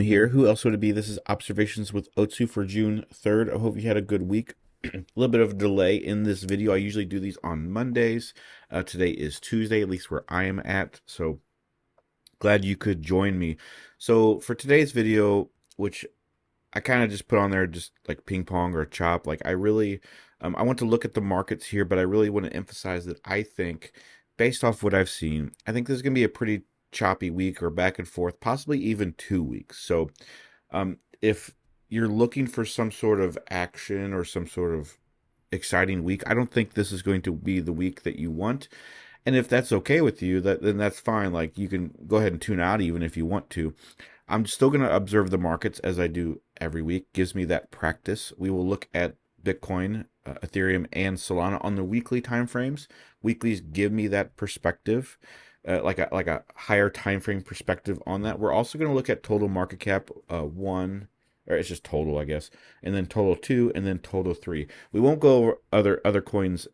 here. Who else would it be? This is Observations with Otsu for June 3rd. I hope you had a good week. A little bit of a delay in this video. I usually do these on Mondays. Today is Tuesday, at least where I am at. So glad you could join me. So for today's video, which I kind of just put on there just like ping pong or chop, like I want to look at the markets here, but I really want to emphasize that I think, based off what I've seen, I think this is going to be a pretty choppy week or back and forth, possibly even 2 weeks. So if you're looking for some sort of action or some sort of exciting week, I don't think this is going to be the week that you want. And if that's okay with you, then that's fine. Like, you can go ahead and tune out even if you want to. I'm still going to observe the markets as I do every week. Gives me that practice. We will look at Bitcoin, Ethereum, and Solana on the weekly time frames. Weeklies give me that perspective, like a higher time frame perspective on that. We're also going to look at total market cap one, or it's just total, I guess, and then total two, and then total three. We won't go over other coins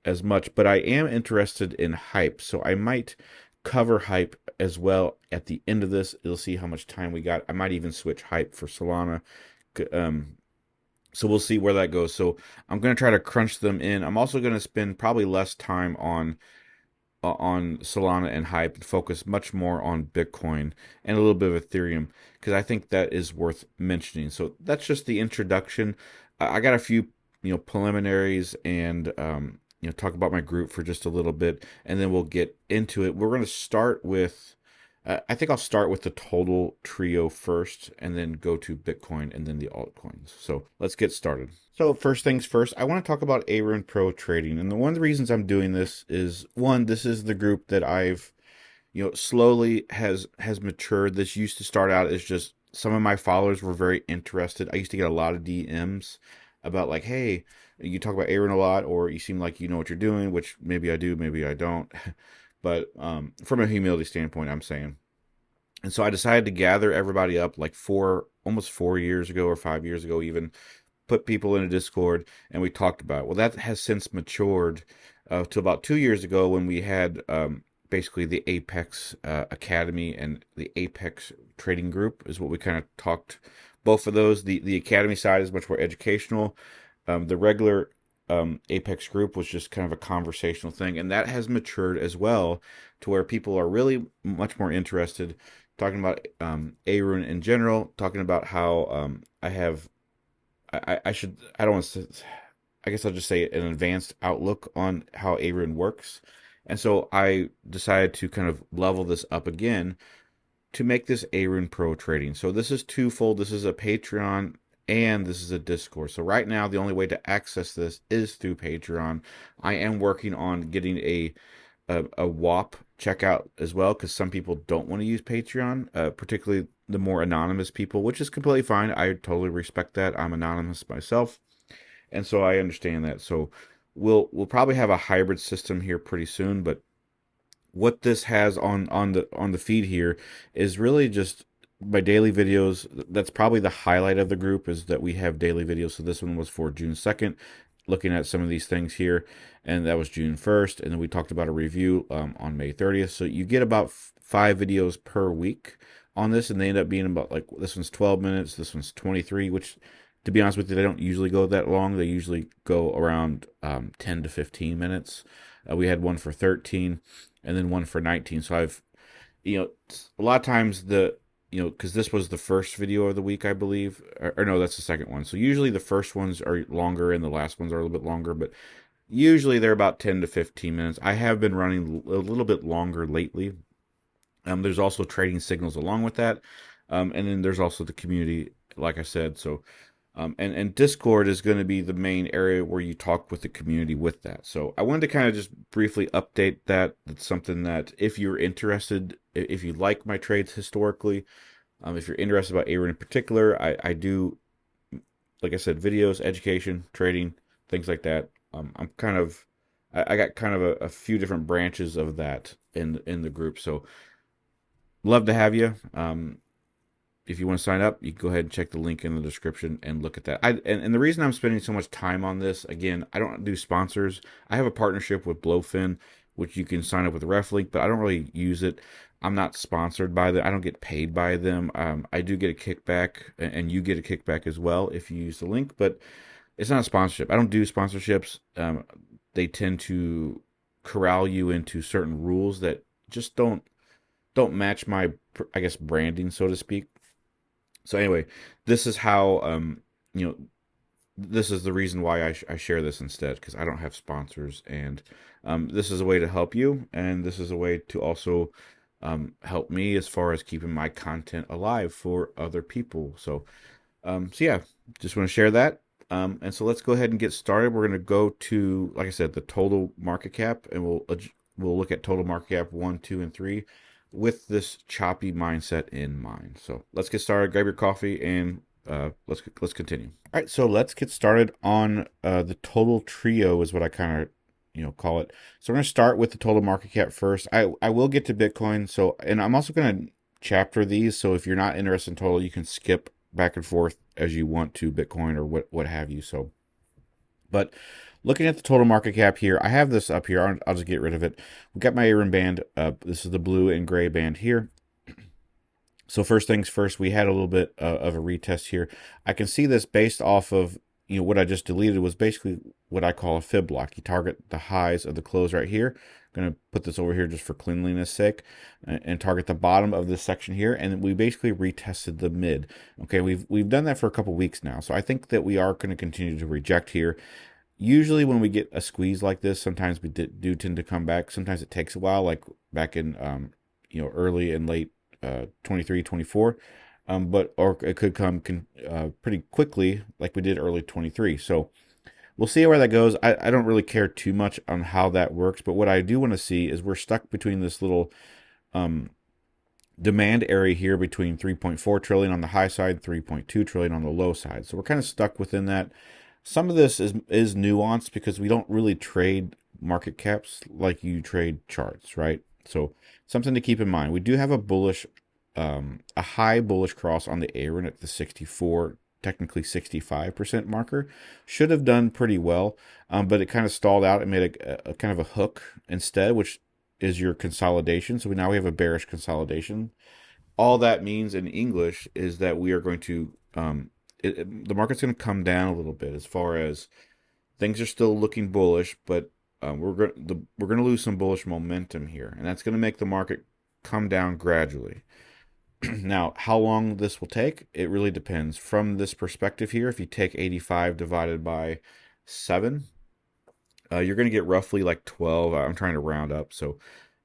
as much, but I am interested in hype, so I might cover hype as well at the end of this. You'll see how much time we got. I might even switch hype for Solana. So we'll see where that goes. So I'm going to try to crunch them in. I'm also going to spend probably less time on Solana and hype and focus much more on Bitcoin and a little bit of Ethereum, because I think that is worth mentioning. So that's just the introduction. I got a few preliminaries and talk about my group for just a little bit, and then we'll get into it. We're going to start with I think I'll start with the total trio first, and then go to Bitcoin and then the altcoins. So let's get started. So first things first, I want to talk about Aroon Pro trading. And one of the reasons I'm doing this is, one, this is the group that I've, slowly has matured. This used to start out as just some of my followers were very interested. I used to get a lot of DMs about like, hey, you talk about Aroon a lot, or you seem like you know what you're doing, which maybe I do, maybe I don't. But from a humility standpoint, I'm saying. And so I decided to gather everybody up like almost 4 years ago or 5 years ago, even put people in a Discord, and we talked about it. Well, that has since matured to about 2 years ago when we had basically the Apex Academy and the Apex Trading Group is what we kind of talked. Both of those, the Academy side is much more educational. The regular Apex group was just kind of a conversational thing, and that has matured as well to where people are really much more interested talking about Aroon in general, talking about how I don't want to, I guess I'll just say an advanced outlook on how Aroon works. And so I decided to kind of level this up again to make this Aroon Pro trading. So this is twofold. This is a Patreon and this is a Discord. So right now, the only way to access this is through Patreon. I am working on getting a WAP checkout as well, because some people don't want to use Patreon, particularly the more anonymous people, which is completely fine. I totally respect that. I'm anonymous myself, and so I understand that. So we'll probably have a hybrid system here pretty soon. But what this has on the feed here is really just my daily videos. That's probably the highlight of the group, is that we have daily videos. So this one was for June 2nd, looking at some of these things here, and that was June 1st, and then we talked about a review on May 30th. So you get about 5 videos per week on this, and they end up being about, like, this one's 12 minutes, this one's 23, which, to be honest with you, they don't usually go that long. They usually go around 10 to 15 minutes. We had one for 13 and then one for 19. So I've, a lot of times because this was the first video of the week, I believe, or no, that's the second one. So usually the first ones are longer and the last ones are a little bit longer, but usually they're about 10 to 15 minutes. I have been running a little bit longer lately. There's also trading signals along with that. And then there's also the community, like I said. So, and Discord is going to be the main area where you talk with the community with that. So I wanted to kind of just briefly update that. That's something that, if you're interested, if you like my trades historically, if you're interested about Aroon in particular, I do, like I said, videos, education, trading, things like that. I'm kind of, I got kind of a few different branches of that in the group. So love to have you. If you want to sign up, you can go ahead and check the link in the description and look at that. And the reason I'm spending so much time on this, again, I don't do sponsors. I have a partnership with Blowfin, which you can sign up with the ref link, but I don't really use it. I'm not sponsored by them. I don't get paid by them. I do get a kickback, and you get a kickback as well if you use the link, but it's not a sponsorship. I don't do sponsorships. They tend to corral you into certain rules that just don't match my, I guess, branding, so to speak. So anyway, this is how you know this is the reason why I share this instead, because I don't have sponsors, and this is a way to help you, and this is a way to also help me as far as keeping my content alive for other people. So yeah, just want to share that. And so let's go ahead and get started. We're going to go to, like I said, the total market cap, and we'll look at total market cap 1, 2, and 3 with this choppy mindset in mind. So let's get started. Grab your coffee and let's continue. All right, so let's get started on the total trio is what I kind of call it. So we're going to start with the total market cap first. I will get to Bitcoin. So, and I'm also going to chapter these. So if you're not interested in total, you can skip back and forth as you want to Bitcoin or what have you. So, but looking at the total market cap here, I have this up here. I'll just get rid of it. We got my Aroon band. This is the blue and gray band here. So first things first, we had a little bit of a retest here. I can see this based off of what I just deleted was basically what I call a fib block. You target the highs of the close right here. I'm going to put this over here just for cleanliness sake, and target the bottom of this section here, and we basically retested the mid. Okay, we've done that for a couple weeks now, so I think that we are going to continue to reject here. Usually when we get a squeeze like this, sometimes we do tend to come back. Sometimes it takes a while, like back in early and late 23, 24. Or it could come pretty quickly, like we did early 23. So we'll see where that goes. I don't really care too much on how that works, but what I do want to see is we're stuck between this little demand area here between 3.4 trillion on the high side, 3.2 trillion on the low side. So we're kind of stuck within that. Some of this is nuanced because we don't really trade market caps like you trade charts, right? So something to keep in mind. We do have a high bullish cross on the Aroon at the 64, technically 65% marker. Should have done pretty well, but it kind of stalled out and made a kind of a hook instead, which is your consolidation. So now we have a bearish consolidation. All that means in English is that we are going to the market's going to come down a little bit as far as things are still looking bullish, but we're going to lose some bullish momentum here, and that's going to make the market come down gradually. Now, how long this will take, it really depends. From this perspective here, if you take 85 divided by 7, you're going to get roughly like 12. I'm trying to round up,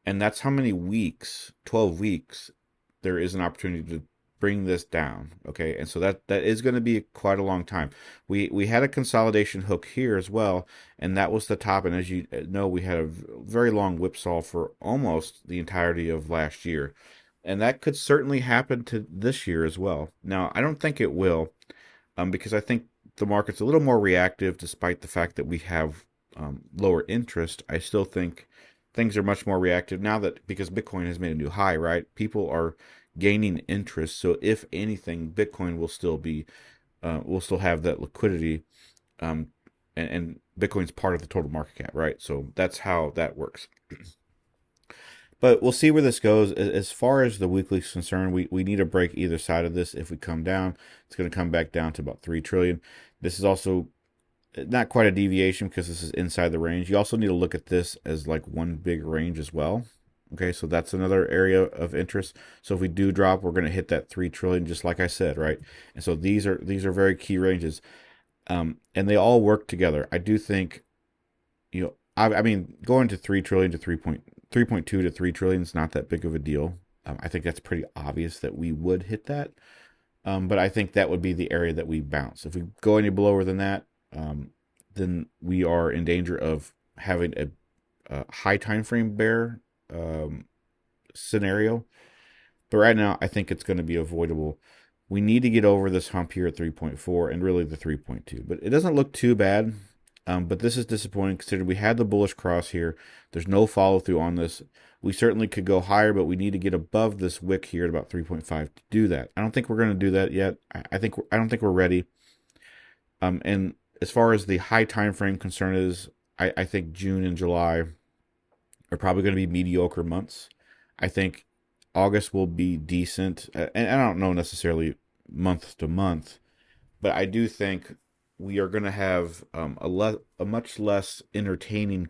and that's how many weeks, 12 weeks, there is an opportunity to bring this down. Okay, and so that is going to be quite a long time. We had a consolidation hook here as well, and that was the top. And as you know, we had a very long whipsaw for almost the entirety of last year, and that could certainly happen to this year as well. Now, I don't think it will, because I think the market's a little more reactive, despite the fact that we have lower interest. I still think things are much more reactive now that because Bitcoin has made a new high, right? People are gaining interest. So if anything, Bitcoin will still have that liquidity, and Bitcoin's part of the total market cap, right? So that's how that works. But we'll see where this goes. As far as the weekly is concerned, we need to break either side of this. If we come down, it's going to come back down to about 3 trillion. This is also not quite a deviation because this is inside the range. You also need to look at this as like one big range as well. Okay, so that's another area of interest. So if we do drop, we're going to hit that 3 trillion, just like I said, right? And so these are very key ranges, and they all work together. I do think, I mean, going to 3 trillion to 3.2 to 3 trillion is not that big of a deal. I think that's pretty obvious that we would hit that. But I think that would be the area that we bounce. If we go any lower than that, then we are in danger of having a high time frame bear scenario. But right now, I think it's going to be avoidable. We need to get over this hump here at 3.4 and really the 3.2. But it doesn't look too bad. But this is disappointing considering we had the bullish cross here. There's no follow through on this. We certainly could go higher, but we need to get above this wick here at about 3.5 to do that. I don't think we're going to do that yet. I don't think we're ready. And as far as the high time frame concern is, I think June and July are probably going to be mediocre months. I think August will be decent, and I don't know necessarily month to month, but I do think we are going to have a much less entertaining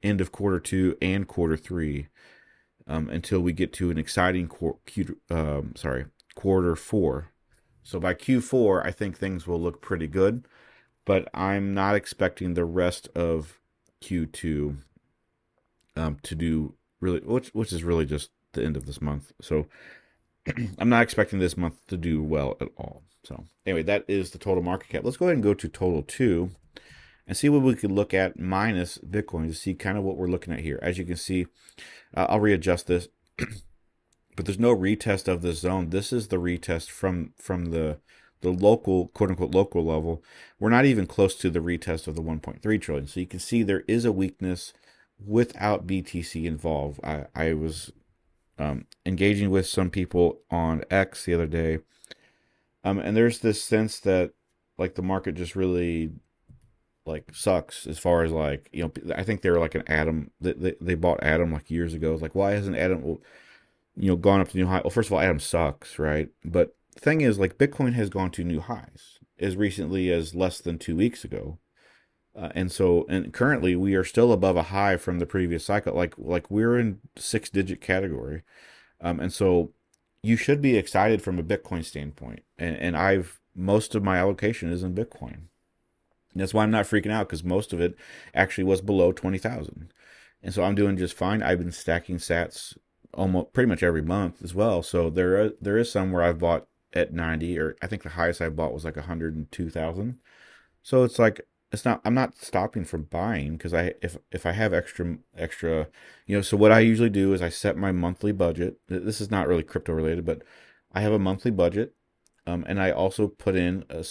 end of quarter two and quarter three until we get to an exciting quarter four. So by Q4, I think things will look pretty good, but I'm not expecting the rest of Q2 to do really, which is really just the end of this month. So I'm not expecting this month to do well at all. So anyway, that is the total market cap. Let's go ahead and go to total two and see what we could look at minus Bitcoin to see kind of what we're looking at here. As you can see, I'll readjust this, but there's no retest of this zone. This is the retest from the local, quote unquote, local level. We're not even close to the retest of the 1.3 trillion. So you can see there is a weakness without BTC involved. I was engaging with some people on X the other day, and there's this sense that like the market just really like sucks as far as like I think they were like an Atom they bought Atom like years ago. It's like why hasn't Atom gone up to new high? Well, first of all, Atom sucks, right? But the thing is, like Bitcoin has gone to new highs as recently as less than 2 weeks ago. And currently we are still above a high from the previous cycle. Like we're in 6-digit category. And so you should be excited from a Bitcoin standpoint. And I've most of my allocation is in Bitcoin. And that's why I'm not freaking out because most of it actually was below 20,000. And so I'm doing just fine. I've been stacking sats almost pretty much every month as well. So there is some where I've bought at 90, or I think the highest I bought was like 102,000. So it's like it's not I'm not stopping from buying because if I have extra, so what I usually do is I set my monthly budget. This is not really crypto related, but I have a monthly budget, and I also put in a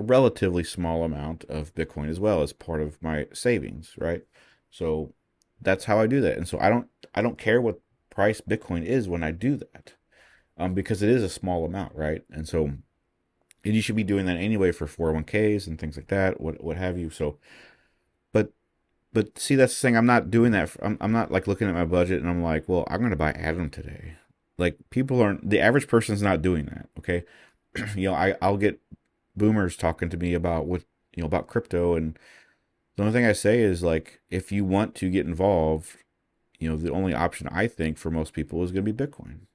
relatively small amount of Bitcoin as well as part of my savings, right? So that's how I do that, and so I don't care what price Bitcoin is when I do that, because it is a small amount, right? And you should be doing that anyway for 401ks and things like that, what have you. So, but see, that's the thing. I'm not doing that. I'm not like looking at my budget and I'm like, well, I'm gonna buy Atom today. Like people aren't. The average person's not doing that. Okay, I'll get boomers talking to me about about crypto, and the only thing I say is like, if you want to get involved, the only option I think for most people is going to be Bitcoin,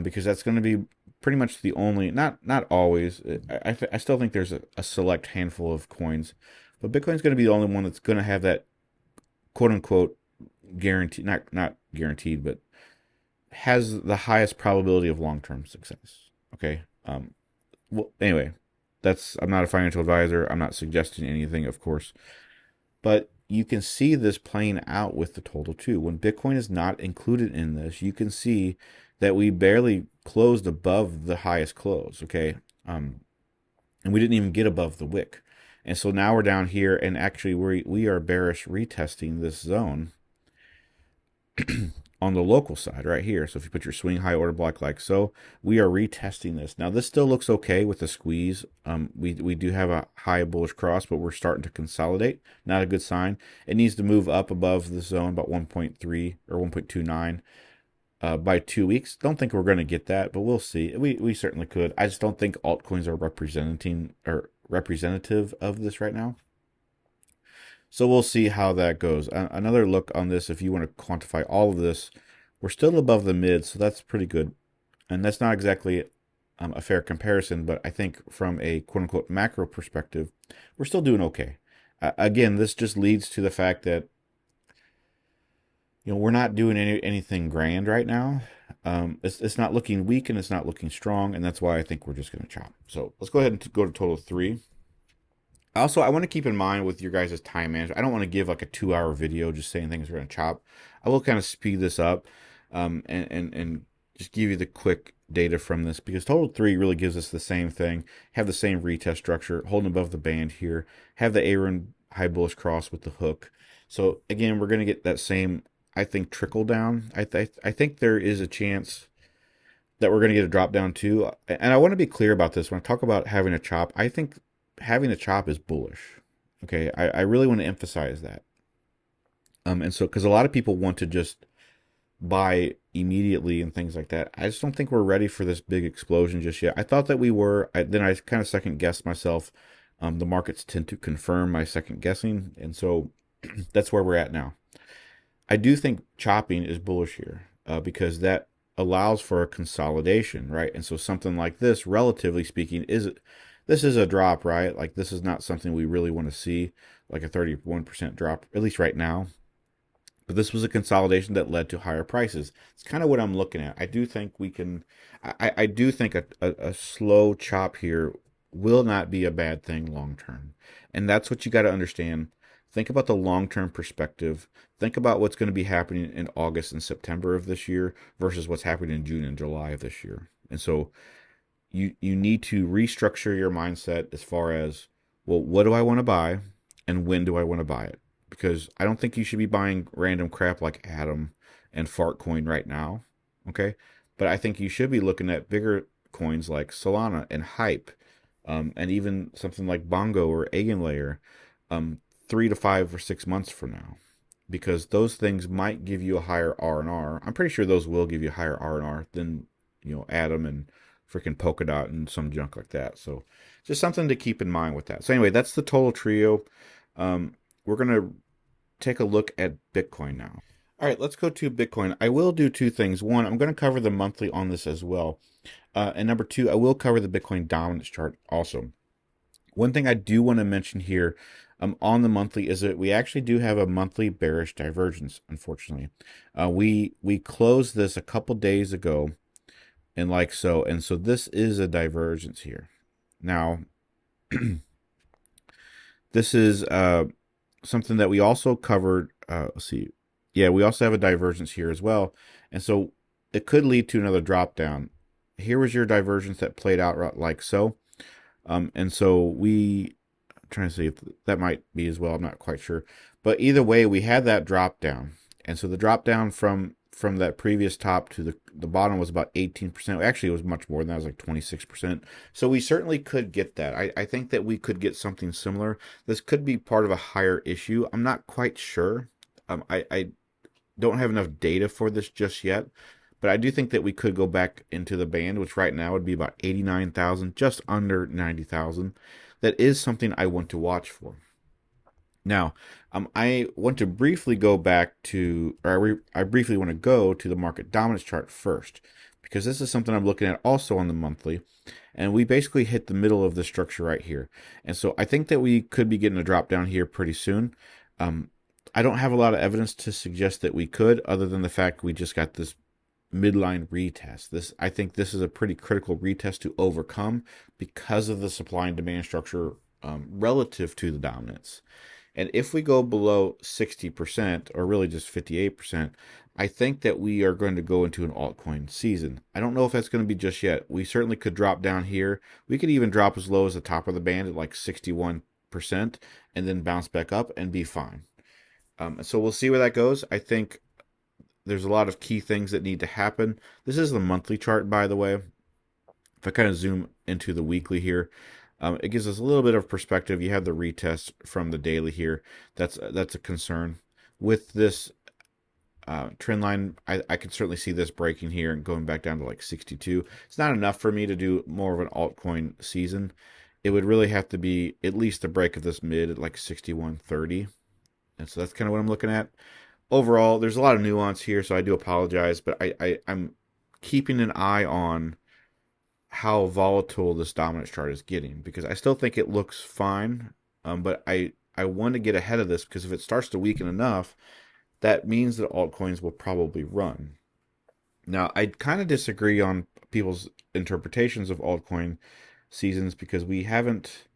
because that's going to be pretty much the only, not always. I still think there's a select handful of coins, but Bitcoin's going to be the only one that's going to have that quote unquote guarantee, not guaranteed, but has the highest probability of long term success. Okay. Well, anyway, I'm not a financial advisor. I'm not suggesting anything, of course, but you can see this playing out with the total too. When Bitcoin is not included in this, you can see that we barely closed above the highest close. Okay. And we didn't even get above the wick. And so now we're down here, and actually we are bearish retesting this zone on the local side right here. So if you put your swing high order block like so, we are retesting this. Now this still looks okay with the squeeze. We do have a high bullish cross, but we're starting to consolidate. Not a good sign. It needs to move up above the zone about 1.3 or 1.29 by 2 weeks. Don't think we're going to get that, but we'll see. We certainly could. I just don't think altcoins are representative of this right now. So we'll see how that goes. Another look on this, if you want to quantify all of this, we're still above the mid, so that's pretty good. And that's not exactly a fair comparison, but I think from a quote unquote macro perspective, we're still doing okay. Again, this just leads to the fact that we're not doing anything grand right now. It's not looking weak and it's not looking strong, and that's why I think we're just going to chop. So let's go ahead and go to total three. Also, I want to keep in mind with your guys' time management, I don't want to give like a 2-hour video just saying things are going to chop. I will kind of speed this up, and just give you the quick data from this, because total three really gives us the same thing. Have the same retest structure, holding above the band here. Have the Aroon high bullish cross with the hook. So again, we're going to get that same, I think, trickle down. I think there is a chance that we're going to get a drop down too. And I want to be clear about this. When I talk about having a chop, I think having a chop is bullish. Okay, I really want to emphasize that. And so because a lot of people want to just buy immediately and things like that. I just don't think we're ready for this big explosion just yet. I thought that we were. Then I kind of second guessed myself. The markets tend to confirm my second guessing, and so that's where we're at now. I do think chopping is bullish here because that allows for a consolidation, right? And so something like this, relatively speaking, this is a drop, right? Like this is not something we really want to see, like a 31% drop, at least right now. But this was a consolidation that led to higher prices. It's kind of what I'm looking at. I do think we can. I do think a slow chop here will not be a bad thing long term, and that's what you got to understand. Think about the long term perspective. Think about what's going to be happening in August and September of this year versus what's happening in June and July of this year. And so you need to restructure your mindset as far as, well, what do I want to buy and when do I want to buy it? Because I don't think you should be buying random crap like Atom and Fartcoin right now. Okay. But I think you should be looking at bigger coins like Solana and Hype, and even something like Bongo or Eigenlayer, 3 to 5 or 6 months from now, because those things might give you a higher R&R. I'm pretty sure those will give you a higher R&R than Atom and freaking Polkadot and some junk like that. So just something to keep in mind with that. So anyway, that's the total trio. We're gonna take a look at Bitcoin now. All right, let's go to Bitcoin. I will do two things. One, I'm going to cover the monthly on this as well. And number two, I will cover the Bitcoin dominance chart also. One thing I do want to mention here on the monthly is that we actually do have a monthly bearish divergence, unfortunately. We closed this a couple days ago, and like so. And so this is a divergence here. Now, this is something that we also covered. Let's see. Yeah, we also have a divergence here as well. And so it could lead to another drop down. Here was your divergence that played out like so. And so I'm trying to see if that might be as well. I'm not quite sure. But either way, we had that drop down. And so the drop down from that previous top to the bottom was about 18%. Actually, it was much more than that. It was like 26%. So we certainly could get that. I think that we could get something similar. This could be part of a higher issue. I'm not quite sure. I don't have enough data for this just yet. But I do think that we could go back into the band, which right now would be about 89,000, just under 90,000. That is something I want to watch for. Now, I want to briefly go back to, or I briefly want to go to the market dominance chart first, because this is something I'm looking at also on the monthly, and we basically hit the middle of the structure right here. And so I think that we could be getting a drop down here pretty soon. I don't have a lot of evidence to suggest that we could, other than the fact we just got this midline retest. I think this is a pretty critical retest to overcome because of the supply and demand structure relative to the dominance. And if we go below 60%, or really just 58%, I think that we are going to go into an altcoin season. I don't know if that's going to be just yet. We certainly could drop down here. We could even drop as low as the top of the band at like 61% and then bounce back up and be fine. So we'll see where that goes. I think there's a lot of key things that need to happen. This is the monthly chart, by the way. If I kind of zoom into the weekly here, it gives us a little bit of perspective. You have the retest from the daily here. That's a concern. With this trend line, I could certainly see this breaking here and going back down to like 62. It's not enough for me to do more of an altcoin season. It would really have to be at least a break of this mid at like 61.30. And so that's kind of what I'm looking at. Overall, there's a lot of nuance here, so I do apologize, but I'm keeping an eye on how volatile this dominance chart is getting, because I still think it looks fine, but I want to get ahead of this, because if it starts to weaken enough, that means that altcoins will probably run. Now, I kind of disagree on people's interpretations of altcoin seasons, because we haven't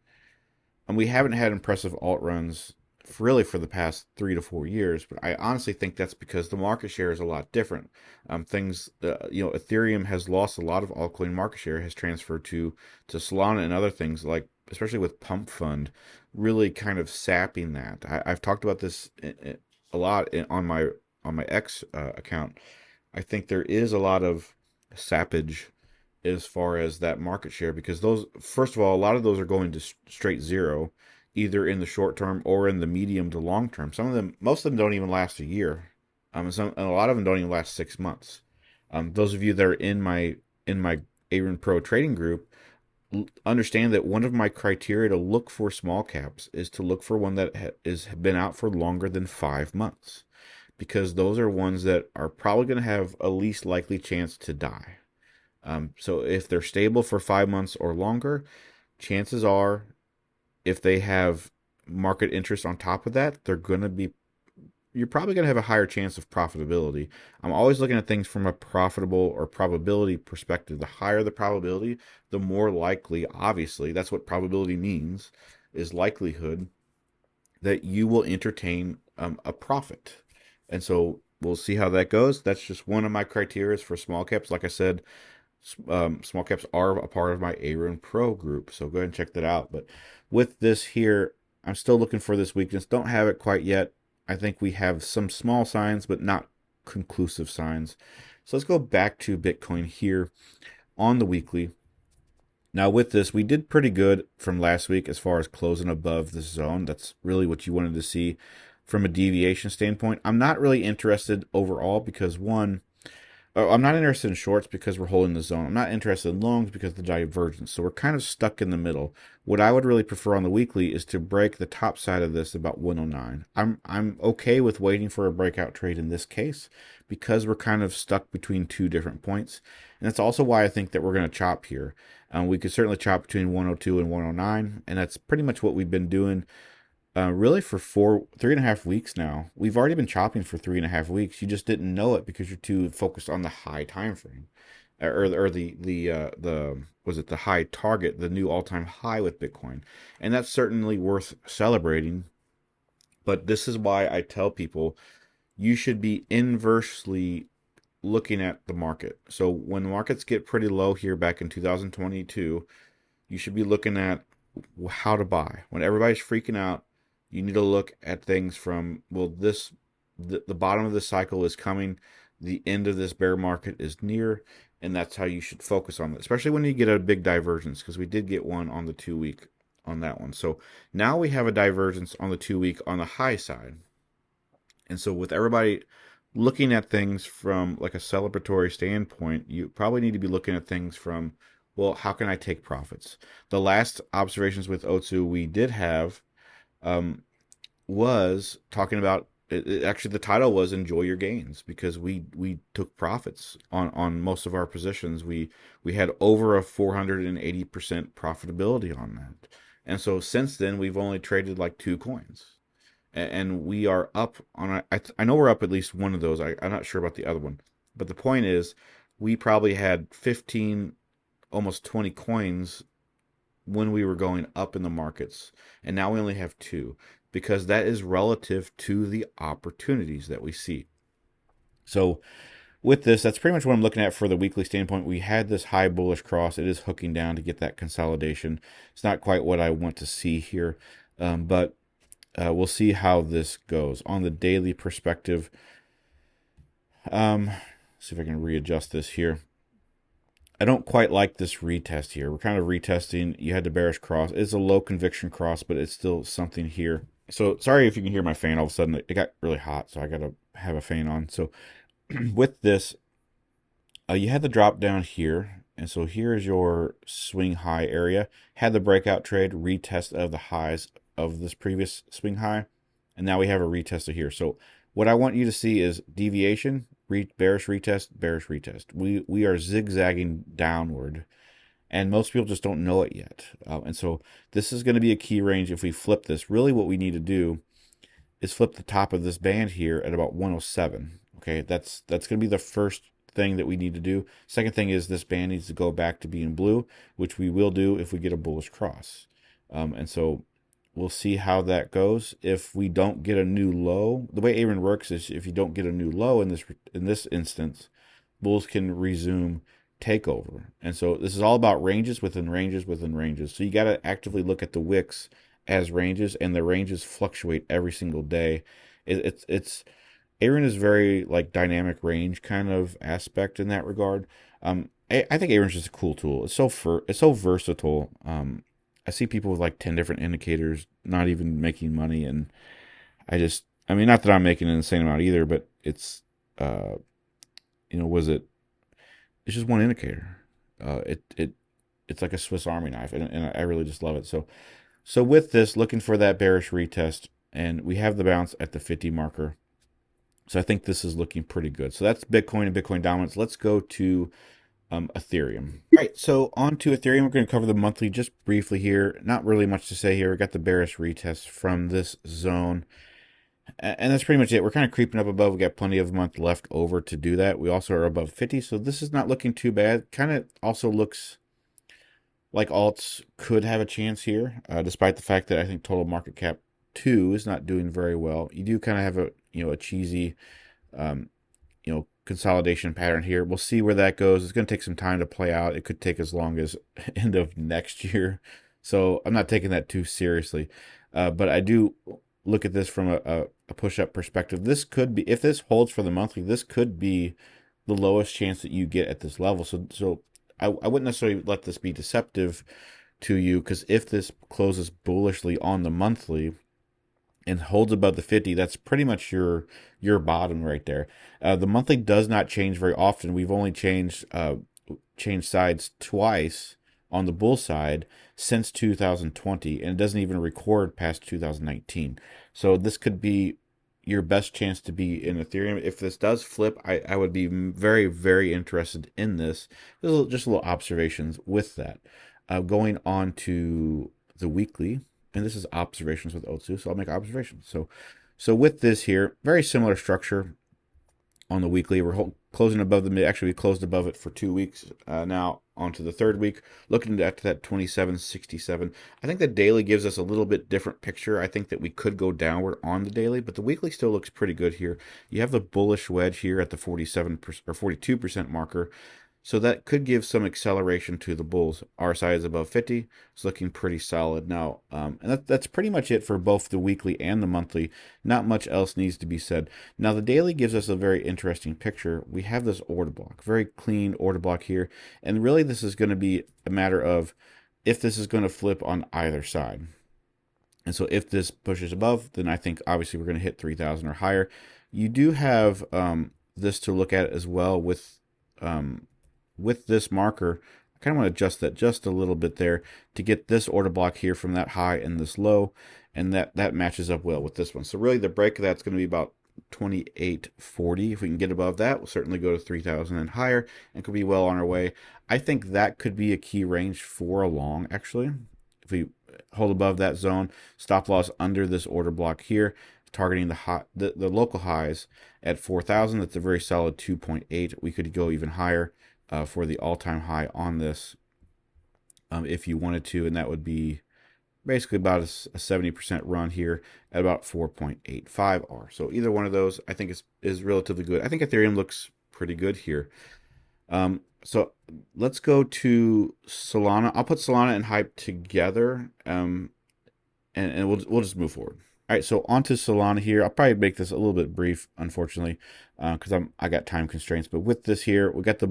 had impressive alt runs really for the past 3 to 4 years, but I honestly think that's because the market share is a lot different. Ethereum has lost a lot of altcoin market share, has transferred to Solana and other things, like especially with Pump Fund, really kind of sapping that. I've talked about this a lot on my X account. I think there is a lot of sappage as far as that market share, because those, first of all, a lot of those are going to straight zero, either in the short term or in the medium to long term. Most of them don't even last a year. And a lot of them don't even last 6 months. Those of you that are in my Aroon Pro trading group understand that one of my criteria to look for small caps is to look for one that is been out for longer than 5 months, because those are ones that are probably going to have a least likely chance to die. So if they're stable for 5 months or longer, chances are, if they have market interest on top of that, you're probably going to have a higher chance of profitability. I'm always looking at things from a profitable or probability perspective. The higher the probability, the more likely, obviously, that's what probability means, is likelihood that you will entertain a profit. And so we'll see how that goes. That's just one of my criteria for small caps. Like I said, small caps are a part of my Aroon Pro group, so go ahead and check that out. But with this here, I'm still looking for this weakness. Don't have it quite yet. I think we have some small signs, but not conclusive signs. So let's go back to Bitcoin here on the weekly. Now, with this, we did pretty good from last week as far as closing above this zone. That's really what you wanted to see from a deviation standpoint. I'm not really interested overall because, one, I'm not interested in shorts because we're holding the zone. I'm not interested in longs because of the divergence. So we're kind of stuck in the middle. What I would really prefer on the weekly is to break the top side of this about 109. I'm okay with waiting for a breakout trade in this case because we're kind of stuck between two different points. And that's also why I think that we're going to chop here. We could certainly chop between 102 and 109, and that's pretty much what we've been doing really for 3.5 weeks now. We've already been chopping for 3.5 weeks. You just didn't know it because you're too focused on the high time frame, or the was it the high target, the new all time high with Bitcoin, and that's certainly worth celebrating. But this is why I tell people you should be inversely looking at the market. So when markets get pretty low here back in 2022, you should be looking at how to buy. When everybody's freaking out, you need to look at things from, well, the bottom of the cycle is coming, the end of this bear market is near, and that's how you should focus on it, especially when you get a big divergence, because we did get one on the 2 week on that one. So now we have a divergence on the 2 week on the high side. And so with everybody looking at things from like a celebratory standpoint, you probably need to be looking at things from, well, how can I take profits? The last observations with Otsu we did have was talking about actually the title was enjoy your gains, because we took profits on most of our positions. We had over a 480% profitability on that. And so since then we've only traded like two coins, and we are up on I know we're up at least one of those. I'm not sure about the other one, but the point is we probably had 15, almost 20 coins when we were going up in the markets, and now we only have two, because that is relative to the opportunities that we see. So with this, that's pretty much what I'm looking at for the weekly standpoint. We had this high bullish cross. It is hooking down to get that consolidation. It's not quite what I want to see here, but we'll see how this goes on the daily perspective. See if I can readjust this here. I don't quite like this retest here. We're kind of retesting. You had the bearish cross. It's a low conviction cross, but it's still something here. So sorry if you can hear my fan. All of a sudden it got really hot, so I got to have a fan on. So with this, you had the drop down here. And so here is your swing high area. Had the breakout trade, retest of the highs of this previous swing high. And now we have a retest of here. So what I want you to see is deviation, bearish retest, bearish retest. We are zigzagging downward, and most people just don't know it yet. And so this is going to be a key range. If we flip this, really what we need to do is flip the top of this band here at about 107. Okay, that's going to be the first thing that we need to do. Second thing is this band needs to go back to being blue, which we will do if we get a bullish cross. And so we'll see how that goes. If we don't get a new low, the way Aroon works is if you don't get a new low in this instance, bulls can resume takeover. And so this is all about ranges within ranges within ranges. So you got to actively look at the wicks as ranges, and the ranges fluctuate every single day. It's Aroon is very like dynamic range kind of aspect in that regard. I think Aroon's just a cool tool. It's so versatile. I see people with like 10 different indicators not even making money, and I mean, not that I'm making an insane amount either, but it's was it it's just one indicator. It's like a Swiss Army knife, and I really just love it. So with this, looking for that bearish retest, and we have the bounce at the 50 marker. So I think this is looking pretty good. So that's Bitcoin and Bitcoin dominance. Let's go to Ethereum. All right, so on to Ethereum. We're going to cover the monthly just briefly here. Not really much to say here. We got the bearish retest from this zone. And that's pretty much it. We're kind of creeping up above. We got plenty of month left over to do that. We also are above 50, so this is not looking too bad. Kind of also looks like alts could have a chance here, despite the fact that I think total market cap 2 is not doing very well. You do kind of have a cheesy um, consolidation pattern here. We'll see where that goes. It's going to take some time to play out. It could take as long as end of next year. So I'm not taking that too seriously. But I do look at this from a push-up perspective. This could be, if this holds for the monthly, this could be the lowest chance that you get at this level. So I wouldn't necessarily let this be deceptive to you, because if this closes bullishly on the monthly and holds above the 50, that's pretty much your bottom right there. The monthly does not change very often. We've only changed sides twice on the bull side since 2020, and it doesn't even record past 2019. So this could be your best chance to be in Ethereum. If this does flip, I would be very, very interested in this. Just little observations with that. Going on to the weekly, and this is observations with Otsu, so I'll make observations. So with this here, very similar structure on the weekly. We're closing above the mid. Actually, we closed above it for 2 weeks. Now onto the third week, looking at that 27.67. I think the daily gives us a little bit different picture. I think that we could go downward on the daily, but the weekly still looks pretty good here. You have the bullish wedge here at the 47% or 42% marker. So that could give some acceleration to the bulls. RSI is above 50. It's looking pretty solid now. And that's pretty much it for both the weekly and the monthly. Not much else needs to be said. Now, the daily gives us a very interesting picture. We have this order block, very clean order block here. And really, this is going to be a matter of if this is going to flip on either side. And so if this pushes above, then I think obviously we're going to hit 3,000 or higher. You do have this to look at as well with this marker. I kind of want to adjust that just a little bit there to get this order block here from that high and this low, and that matches up well with this one. So really the break of that's going to be about 28.40. If we can get above that, we'll certainly go to 3,000 and higher and could be well on our way. I think that could be a key range for a long, actually. If we hold above that zone, stop loss under this order block here, targeting the local highs at 4,000. That's a very solid 2.8. We could go even higher for the all-time high on this if you wanted to, and that would be basically about a 70% run here at about 4.85 R. So either one of those I think is relatively good. I think Ethereum looks pretty good here. So let's go to Solana. I'll put Solana and Hype together, and we'll just move forward. All right, so on to Solana here. I'll probably make this a little bit brief, unfortunately, because I got time constraints. But with this here, we got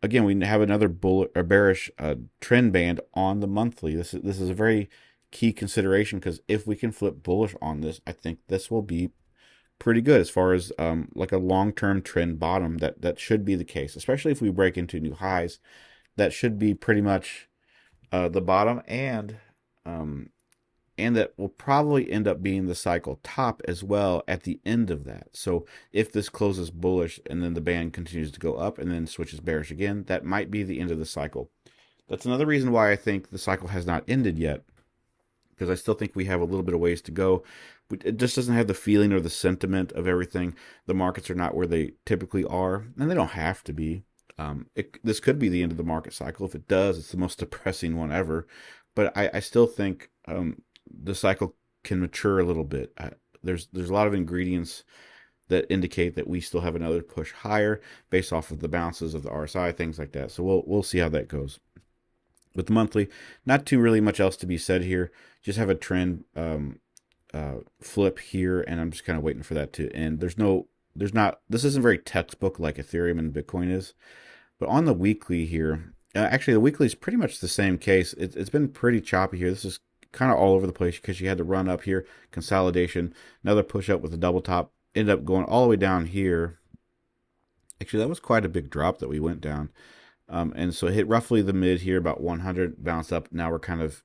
again, we have another bearish trend band on the monthly. This is a very key consideration, because if we can flip bullish on this, I think this will be pretty good as far as like a long-term trend bottom. That should be the case, especially if we break into new highs. That should be pretty much the bottom, and that will probably end up being the cycle top as well at the end of that. So if this closes bullish and then the band continues to go up and then switches bearish again, that might be the end of the cycle. That's another reason why I think the cycle has not ended yet, because I still think we have a little bit of ways to go. It just doesn't have the feeling or the sentiment of everything. The markets are not where they typically are, and they don't have to be. This could be the end of the market cycle. If it does, it's the most depressing one ever. But I still think the cycle can mature a little bit. There's a lot of ingredients that indicate that we still have another push higher based off of the bounces of the RSI, things like that. So we'll see how that goes. With the monthly, not too really much else to be said here. Just have a trend flip here, and I'm just kind of waiting for that to end. This isn't very textbook like Ethereum and Bitcoin is. But on the weekly here, actually the weekly is pretty much the same case. It's been pretty choppy here. This is kind of all over the place because you had to run up here, consolidation, another push up with a double top, ended up going all the way down here. Actually, that was quite a big drop that we went down. And so it hit roughly the mid here, about 100, bounced up. Now we're kind of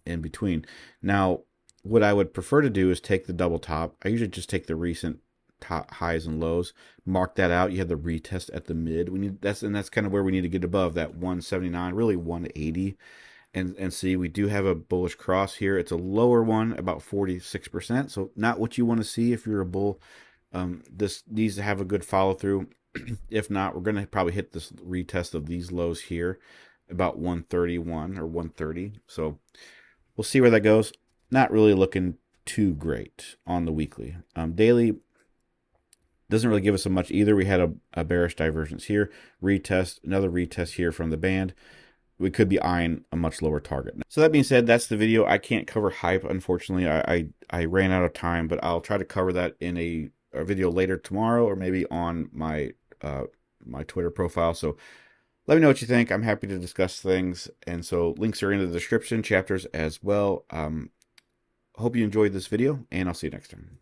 in between. Now, what I would prefer to do is take the double top. I usually just take the recent top highs and lows, mark that out. You have the retest at the mid. That's kind of where we need to get above that 179, really 180, and see we do have a bullish cross here. It's a lower one, about 46%. So not what you want to see if you're a bull. This needs to have a good follow through. If not, we're going to probably hit this retest of these lows here, about 131 or 130. So we'll see where that goes. Not really looking too great on the weekly. Daily doesn't really give us so much either. We had a bearish divergence here, retest, another retest here from the band. We could be eyeing a much lower target. So that being said, that's the video. I can't cover hype, unfortunately. I ran out of time, but I'll try to cover that in a video later tomorrow, or maybe on my my Twitter profile. So let me know what you think. I'm happy to discuss things. And so links are in the description, chapters as well. Hope you enjoyed this video, and I'll see you next time.